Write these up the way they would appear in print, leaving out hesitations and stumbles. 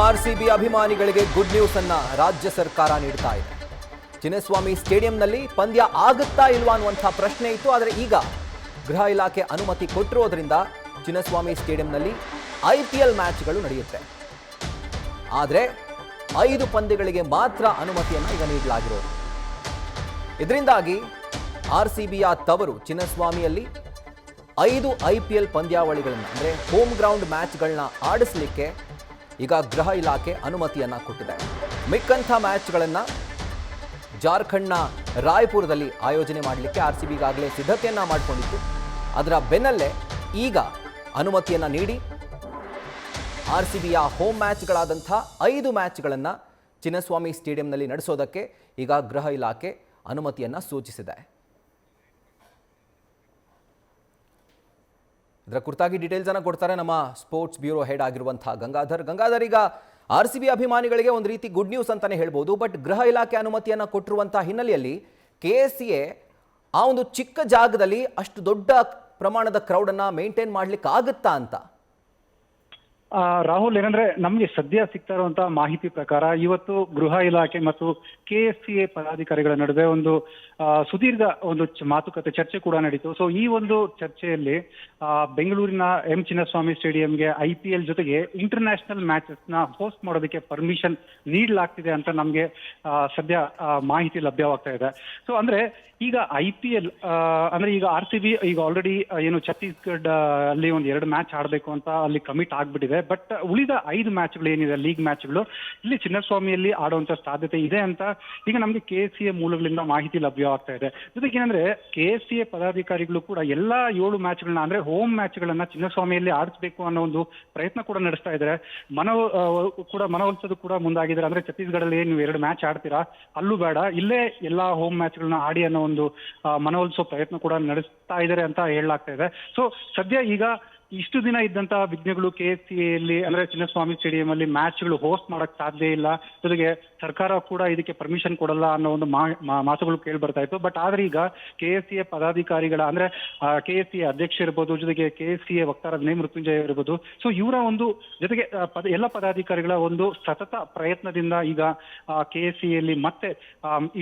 RCB ಅಭಿಮಾನಿಗಳಿಗೆ good news ಅನ್ನ ರಾಜ್ಯ ಸರ್ಕಾರ ನೀಡ್ತಾ ಇದೆ. ಚಿನ್ನಸ್ವಾಮಿ ಸ್ಟೇಡಿಯಂನಲ್ಲಿ ಪಂದ್ಯ ಆಗುತ್ತಾ ಇಲ್ವಾ ಅನ್ನುವಂಥ ಪ್ರಶ್ನೆ ಇತ್ತು. ಆದರೆ ಈಗ ಗೃಹ ಇಲಾಖೆ ಅನುಮತಿ ಕೊಟ್ಟಿರೋದ್ರಿಂದ ಚಿನ್ನಸ್ವಾಮಿ ಸ್ಟೇಡಿಯಂನಲ್ಲಿ IPL ಮ್ಯಾಚ್ಗಳು ನಡೆಯುತ್ತೆ. ಆದರೆ 5 ಪಂದ್ಯಗಳಿಗೆ ಮಾತ್ರ ಅನುಮತಿಯನ್ನು ಈಗ ನೀಡಲಾಗಿರೋದು. ಇದರಿಂದಾಗಿ ಆರ್ಸಿಬಿಯ ತವರು ಚಿನ್ನಸ್ವಾಮಿಯಲ್ಲಿ 5 IPL ಪಂದ್ಯಾವಳಿಗಳನ್ನು ಅಂದರೆ ಹೋಮ್ ಗ್ರೌಂಡ್ ಮ್ಯಾಚ್ಗಳನ್ನ ಆಡಿಸಲಿಕ್ಕೆ ಈಗ ಗೃಹ ಇಲಾಖೆ ಅನುಮತಿಯನ್ನು ಕೊಟ್ಟಿದೆ. ಮಿಕ್ಕಂಥ ಮ್ಯಾಚ್ಗಳನ್ನು ಜಾರ್ಖಂಡ್ನ ರಾಯ್ಪುರದಲ್ಲಿ ಆಯೋಜನೆ ಮಾಡಲಿಕ್ಕೆ ಆರ್ಸಿಬಿ ಈಗಾಗಲೇ ಸಿದ್ಧತೆಯನ್ನು ಮಾಡಿಕೊಂಡಿತ್ತು. ಅದರ ಬೆನ್ನಲ್ಲೇ ಈಗ ಅನುಮತಿಯನ್ನು ನೀಡಿ ಆರ್ಸಿಬಿಯ ಹೋಮ್ ಮ್ಯಾಚ್ಗಳಾದಂಥ 5 ಮ್ಯಾಚ್ಗಳನ್ನು ಚಿನ್ನಸ್ವಾಮಿ ಸ್ಟೇಡಿಯಂನಲ್ಲಿ ನಡೆಸೋದಕ್ಕೆ ಈಗ ಗೃಹ ಇಲಾಖೆ ಅನುಮತಿಯನ್ನು ಸೂಚಿಸಿದೆ. ಇದರ ಕುರಿತಾಗಿ ಡೀಟೇಲ್ಸ್ ಅನ್ನು ಕೊಡ್ತಾರೆ ನಮ್ಮ ಸ್ಪೋರ್ಟ್ಸ್ ಬ್ಯೂರೋ ಹೆಡ್ ಆಗಿರುವಂತಹ ಗಂಗಾಧರ್. ಈಗ ಆರ್ಸಿಬಿ ಅಭಿಮಾನಿಗಳಿಗೆ ಒಂದು ರೀತಿ ಗುಡ್ ನ್ಯೂಸ್ ಅಂತಾನೆ ಹೇಳ್ಬೋದು. ಬಟ್ ಗೃಹ ಇಲಾಖೆ ಅನುಮತಿಯನ್ನು ಕೊಟ್ಟಿರುವಂತಹ ಹಿನ್ನೆಲೆಯಲ್ಲಿ KCA ಆ ಒಂದು ಚಿಕ್ಕ ಜಾಗದಲ್ಲಿ ಅಷ್ಟು ದೊಡ್ಡ ಪ್ರಮಾಣದ ಕ್ರೌಡ್ ಅನ್ನ ಮೇಂಟೈನ್ ಮಾಡ್ಲಿಕ್ಕೆ ಆಗುತ್ತಾ ಅಂತ? ರಾಹುಲ್, ಏನಂದ್ರೆ ನಮ್ಗೆ ಸದ್ಯ ಸಿಗ್ತಾ ಇರುವಂತಹ ಮಾಹಿತಿ ಪ್ರಕಾರ ಇವತ್ತು ಗೃಹ ಇಲಾಖೆ ಮತ್ತು KCA ಪದಾಧಿಕಾರಿಗಳ ನಡುವೆ ಒಂದು ಸುದೀರ್ಘ ಒಂದು ಮಾತುಕತೆ ಚರ್ಚೆ ಕೂಡ ನಡೀತು. ಸೊ ಈ ಒಂದು ಚರ್ಚೆಯಲ್ಲಿ ಬೆಂಗಳೂರಿನ ಚಿನ್ನಸ್ವಾಮಿ ಸ್ಟೇಡಿಯಂಗೆ IPL ಜೊತೆಗೆ ಇಂಟರ್ನ್ಯಾಷನಲ್ ಮ್ಯಾಚಸ್ ನ ಹೋಸ್ಟ್ ಮಾಡೋದಕ್ಕೆ ಪರ್ಮಿಷನ್ ನೀಡಲಾಗ್ತಿದೆ ಅಂತ ನಮ್ಗೆ ಸದ್ಯ ಮಾಹಿತಿ ಲಭ್ಯವಾಗ್ತಾ ಇದೆ. ಸೊ ಅಂದ್ರೆ ಈಗ IPL ಅಂದ್ರೆ ಈಗ RCB ಈಗ ಆಲ್ರೆಡಿ ಏನು ಛತ್ತೀಸ್ಗಢ ಅಲ್ಲಿ ಒಂದು 2 ಮ್ಯಾಚ್ ಆಡಬೇಕು ಅಂತ ಅಲ್ಲಿ ಕಮಿಟ್ ಆಗ್ಬಿಟ್ಟಿದೆ. ಬಟ್ ಉಳಿದ 5 ಮ್ಯಾಚ್ಗಳು ಏನಿದೆ ಲೀಗ್ ಮ್ಯಾಚ್ಗಳು ಇಲ್ಲಿ ಚಿನ್ನಸ್ವಾಮಿಯಲ್ಲಿ ಆಡುವಂತ ಸಾಧ್ಯತೆ ಇದೆ ಅಂತ ಈಗ ನಮ್ಗೆ KCA ಮೂಲಗಳಿಂದ ಮಾಹಿತಿ ಲಭ್ಯವಾಗ್ತಾ ಇದೆ. ಜೊತೆಗೆ ಏನಂದ್ರೆ KCA ಪದಾಧಿಕಾರಿಗಳು ಕೂಡ ಎಲ್ಲಾ 7 ಮ್ಯಾಚ್ಗಳನ್ನ ಅಂದ್ರೆ ಹೋಮ್ ಮ್ಯಾಚ್ಗಳನ್ನ ಚಿನ್ನಸ್ವಾಮಿಯಲ್ಲಿ ಆಡಿಸ್ಬೇಕು ಅನ್ನೋ ಒಂದು ಪ್ರಯತ್ನ ಕೂಡ ನಡೆಸ್ತಾ ಇದ್ದಾರೆ. ಮನವೊಲಿಸೋದು ಕೂಡ ಮುಂದಾಗಿದ್ದಾರೆ. ಅಂದ್ರೆ ಛತ್ತೀಸ್ಗಢಲ್ಲಿ ನೀವು 2 ಮ್ಯಾಚ್ ಆಡ್ತೀರಾ, ಅಲ್ಲೂ ಬೇಡ, ಇಲ್ಲೇ ಎಲ್ಲಾ ಹೋಮ್ ಮ್ಯಾಚ್ಗಳನ್ನ ಆಡಿ ಅನ್ನೋ ಒಂದು ಮನವೊಲಿಸೋ ಪ್ರಯತ್ನ ಕೂಡ ನಡೆಸ್ತಾ ಇದ್ದಾರೆ ಅಂತ ಹೇಳಲಾಗ್ತಾ ಇದೆ. ಸೊ ಸದ್ಯ ಈಗ ಇಷ್ಟು ದಿನ ಇದ್ದಂತಹ ವಿಘ್ನಗಳು KCAಯಲ್ಲಿ ಅಂದ್ರೆ ಚಿನ್ನಸ್ವಾಮಿ ಸ್ಟೇಡಿಯಂ ಅಲ್ಲಿ ಮ್ಯಾಚ್ಗಳು ಹೋಸ್ಟ್ ಮಾಡಕ್ ಸಾಧ್ಯ ಇಲ್ಲ, ಜೊತೆಗೆ ಸರ್ಕಾರ ಕೂಡ ಇದಕ್ಕೆ ಪರ್ಮಿಷನ್ ಕೊಡಲ್ಲ ಅನ್ನೋ ಒಂದು ಮಾತುಗಳು ಕೇಳಿ ಬರ್ತಾ ಇತ್ತು. ಬಟ್ ಆದ್ರೆ ಈಗ KCA ಪದಾಧಿಕಾರಿಗಳ ಅಂದ್ರೆ KCA ಅಧ್ಯಕ್ಷ ಇರ್ಬೋದು, ಜೊತೆಗೆ KCA ವಕ್ತಾರ ವಿನಯ್ ಮೃತ್ಯುಂಜಯ ಇರ್ಬೋದು, ಸೊ ಇವರ ಒಂದು ಜೊತೆಗೆ ಎಲ್ಲ ಪದಾಧಿಕಾರಿಗಳ ಒಂದು ಸತತ ಪ್ರಯತ್ನದಿಂದ ಈಗ KCAಯಲ್ಲಿ ಮತ್ತೆ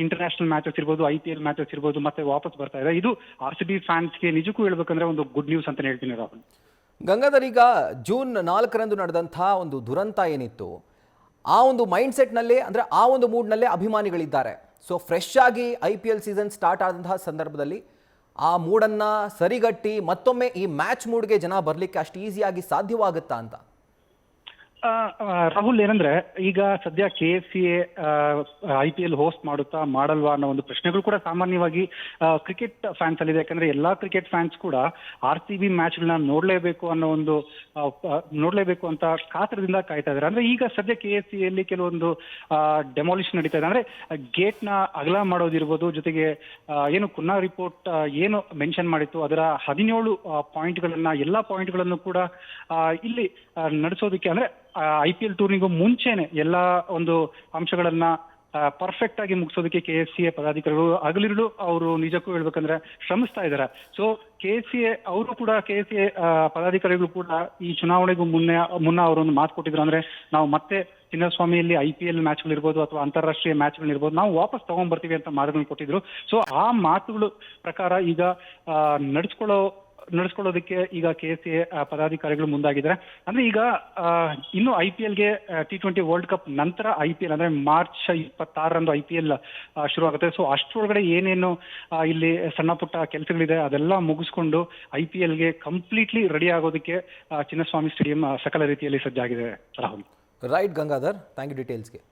ಇಂಟರ್ನ್ಯಾಷನಲ್ ಮ್ಯಾಚಸ್ ಇರ್ಬೋದು, IPL ಮ್ಯಾಚಸ್ ಇರ್ಬೋದು ಮತ್ತೆ ವಾಪಸ್ ಬರ್ತಾ ಇದೆ. ಇದು RCB ಫ್ಯಾನ್ಸ್ಗೆ ನಿಜಕ್ಕೂ ಹೇಳ್ಬೇಕಂದ್ರೆ ಒಂದು ಗುಡ್ ನ್ಯೂಸ್ ಅಂತ ಹೇಳ್ತೀನಿ ರಾಹುಲ್. ಗಂಗಾಧರ್, ಈಗ ಜೂನ್ 4ರಂದು ನಡೆದಂಥ ಒಂದು ದುರಂತ ಏನಿತ್ತು, ಆ ಒಂದು ಮೈಂಡ್ ಸೆಟ್ನಲ್ಲೇ ಅಂದರೆ ಆ ಒಂದು ಮೂಡ್ನಲ್ಲೇ ಅಭಿಮಾನಿಗಳಿದ್ದಾರೆ. ಸೊ ಫ್ರೆಶ್ ಆಗಿ IPL ಸೀಸನ್ ಸ್ಟಾರ್ಟ್ ಆದಂತಹ ಸಂದರ್ಭದಲ್ಲಿ ಆ ಮೂಡನ್ನು ಸರಿಗಟ್ಟಿ ಮತ್ತೊಮ್ಮೆ ಈ ಮ್ಯಾಚ್ ಮೂಡ್ಗೆ ಜನ ಬರಲಿಕ್ಕೆ ಅಷ್ಟು ಈಸಿಯಾಗಿ ಸಾಧ್ಯವಾಗುತ್ತಾ ಅಂತ? ರಾಹುಲ್, ಏನಂದ್ರೆ ಈಗ ಸದ್ಯ KCA IPL ಹೋಸ್ಟ್ ಮಾಡುತ್ತಾ ಮಾಡಲ್ವಾ ಅನ್ನೋ ಒಂದು ಪ್ರಶ್ನೆಗಳು ಕೂಡ ಸಾಮಾನ್ಯವಾಗಿ ಕ್ರಿಕೆಟ್ ಫ್ಯಾನ್ಸ್ ಅಲ್ಲಿ ಇದೆ. ಯಾಕಂದ್ರೆ ಎಲ್ಲಾ ಕ್ರಿಕೆಟ್ ಫ್ಯಾನ್ಸ್ ಕೂಡ RCB ಮ್ಯಾಚ್ಗಳನ್ನ ನೋಡ್ಲೇಬೇಕು ಅಂತ ಕಾತರದಿಂದ ಕಾಯ್ತಾ ಇದ್ದಾರೆ. ಅಂದ್ರೆ ಈಗ ಸದ್ಯ KCAಯಲ್ಲಿ ಕೆಲವೊಂದು ಡೆಮಾಲಿಷ್ ನಡೀತಾ ಇದೆ. ಅಂದ್ರೆ ಗೇಟ್ ನ ಅಗಲ ಮಾಡೋದಿರ್ಬೋದು, ಜೊತೆಗೆ ಏನು ಕುನ್ನಾ ರಿಪೋರ್ಟ್ ಏನು ಮೆನ್ಷನ್ ಮಾಡಿತ್ತು ಅದರ 17 ಪಾಯಿಂಟ್ಗಳನ್ನ ಎಲ್ಲಾ ಪಾಯಿಂಟ್ಗಳನ್ನು ಕೂಡ ಇಲ್ಲಿ ನಡೆಸೋದಕ್ಕೆ ಅಂದ್ರೆ IPL ಟೂರ್ನಿಗೂ ಮುಂಚೆನೆ ಎಲ್ಲಾ ಒಂದು ಅಂಶಗಳನ್ನ ಪರ್ಫೆಕ್ಟ್ ಆಗಿ ಮುಗಿಸೋದಕ್ಕೆ KCA ಪದಾಧಿಕಾರಿಗಳು ಹಗಲಿರುಳು ಅವರು ನಿಜಕ್ಕೂ ಹೇಳ್ಬೇಕಂದ್ರೆ ಶ್ರಮಿಸ್ತಾ ಇದ್ದಾರೆ. ಸೊ KCA ಪದಾಧಿಕಾರಿಗಳು ಕೂಡ ಈ ಚುನಾವಣೆಗೂ ಮುನ್ನ ಅವರೊಂದು ಮಾತು ಕೊಟ್ಟಿದ್ರು. ಅಂದ್ರೆ ನಾವು ಮತ್ತೆ ಚಿನ್ನಸ್ವಾಮಿಯಲ್ಲಿ IPL ಮ್ಯಾಚ್ಗಳಿರ್ಬೋದು ಅಥವಾ ಅಂತಾರಾಷ್ಟ್ರೀಯ ಮ್ಯಾಚ್ಗಳಿರ್ಬೋದು ನಾವು ವಾಪಸ್ ತಗೊಂಡ್ಬರ್ತೀವಿ ಅಂತ ಮಾತುಗಳನ್ನ ಕೊಟ್ಟಿದ್ರು. ಸೊ ಆ ಮಾತುಗಳು ಪ್ರಕಾರ ಈಗ ನಡೆಸ್ಕೊಳ್ಳೋದಕ್ಕೆ ಈಗ KCA ಪದಾಧಿಕಾರಿಗಳು ಮುಂದಾಗಿದ್ದಾರೆ. ಅಂದ್ರೆ ಈಗ ಇನ್ನು IPLಗೆ T20 ವರ್ಲ್ಡ್ ಕಪ್ ನಂತರ IPL ಅಂದ್ರೆ ಮಾರ್ಚ್ 26ರಂದು IPL ಶುರು ಆಗುತ್ತೆ. ಸೊ ಅಷ್ಟರೊಳಗಡೆ ಏನೇನು ಇಲ್ಲಿ ಸಣ್ಣ ಪುಟ್ಟ ಕೆಲಸಗಳಿದೆ ಅದೆಲ್ಲ ಮುಗಿಸ್ಕೊಂಡು IPLಗೆ ಕಂಪ್ಲೀಟ್ಲಿ ರೆಡಿ ಆಗೋದಕ್ಕೆ ಚಿನ್ನಸ್ವಾಮಿ ಸ್ಟೇಡಿಯಂ ಸಕಲ ರೀತಿಯಲ್ಲಿ ಸಜ್ಜಾಗಿದೆ Rahul. Right Gangadhar, thank you ಡೀಟೇಲ್ಸ್ಗೆ.